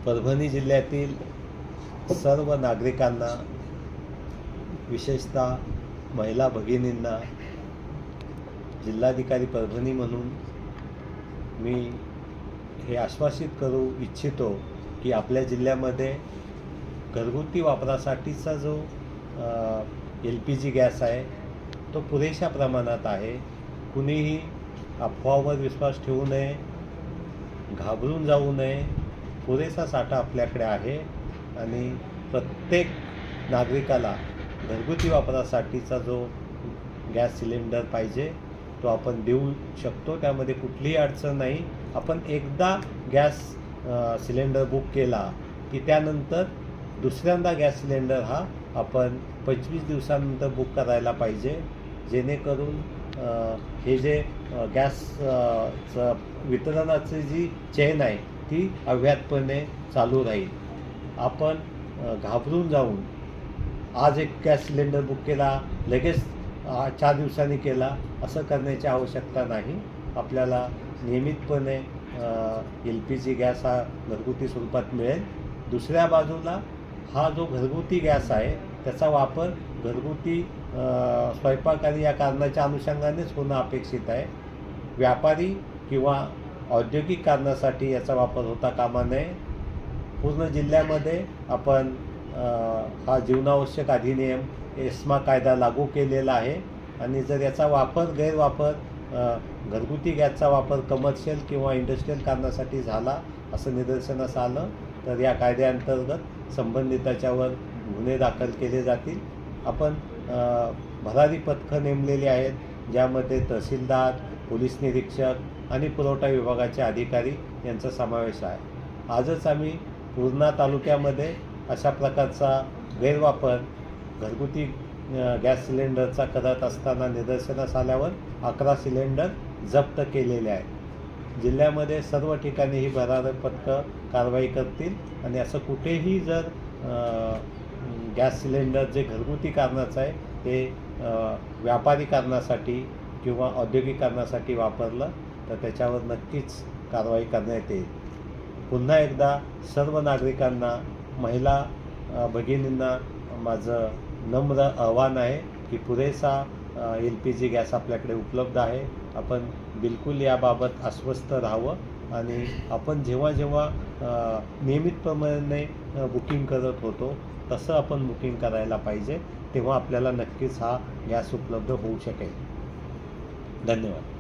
परभणी जिल्ह्यातील सर्व नागरिकांना, विशेषतः महिला भगिनींना जिल्हाधिकारी परभणी म्हणून मी हे आश्वासित करू इच्छितो की आपल्या जिल्ह्यामध्ये घरगुती वापरासाठीचा जो LPG गॅस आहे तो पुरेशा प्रमाणात आहे. कुणीही अफवावर विश्वास ठेवू नये, घाबरून जाऊ नये. पुरेसा साठा आपल्याकडे आहे आणि प्रत्येक नागरिकाला घरगुती वापरासाठीचा जो गॅस सिलेंडर पाहिजे तो आपण देऊ शकतो. त्यामध्ये कुठलीही अडचण नाही. आपण एकदा गॅस सिलेंडर बुक केला की त्यानंतर दुसऱ्यांदा गॅस सिलेंडर हा आपण 25 दिवसानंतर बुक करायला पाहिजे, जेणेकरून हे जे गॅस वितरणाची जी चेन आहे ती अव्याहतपणे चालू राहील. आपण घाबरून जाऊन आज एक गॅस सिलेंडर बुक केला, लगेच 4 दिवसांनी केला, असं करण्याची आवश्यकता नाही. आपल्याला नियमितपणे LPG गॅस हा घरगुती स्वरूपात मिळेल. दुसऱ्या बाजूला हा जो घरगुती गॅस आहे त्याचा वापर घरगुती स्वयंपाक आणि या कारणाच्या अनुषंगानेच होणं अपेक्षित आहे. व्यापारी किंवा औद्योगिक कारणासाठी याचा वापर होता कामा नये. पूर्ण जिल्ह्यामध्ये आपण हा जीवनावश्यक अधिनियम ESMA कायदा लागू केलेला आहे आणि जर याचा गैरवापर घरगुती गॅसचा वापर कमर्शियल किंवा इंडस्ट्रियल कारणासाठी झाला असं निदर्शनास आलं तर या कायद्याअंतर्गत संबंधिताच्यावर गुन्हे दाखल केले जातील. आपण भरारी पथकं नेमलेली आहेत, ज्यामध्ये तहसीलदार, पोलीस निरीक्षक आणि पुरवठा विभागाचे अधिकारी यांचा समावेश आहे. आजच आम्ही पूर्णा तालुक्यामध्ये अशा प्रकारचा गैरवापर घरगुती गॅस सिलेंडरचा करत असताना निदर्शनास आल्यावर 11 सिलेंडर जप्त केलेले आहेत. जिल्ह्यामध्ये सर्व ठिकाणी ही भरारी पथकं कारवाई करतील आणि असं कुठेही जर गॅस सिलेंडर जे घरगुती कारणाचं आहे ते व्यापारी कारणासाठी किंवा औद्योगिक कारणासाठी वापरलं तर त्याच्यावर नक्कीच कारवाई करण्यात येईल. पुन्हा एकदा सर्व नागरिकांना, महिला भगिनींना माझं नम्र आव्हान आहे की पुरेसा LPG गॅस आपल्याकडे उपलब्ध आहे. आपण बिलकुल याबाबत आश्वस्त राहावं आणि आपण जेव्हा जेव्हा नियमितप्रमाणे बुकिंग करत होतो तसं आपण बुकिंग करायला पाहिजे. तेव्हा आपल्याला नक्कीच हा गॅस उपलब्ध होऊ शकेल. धन्यवाद.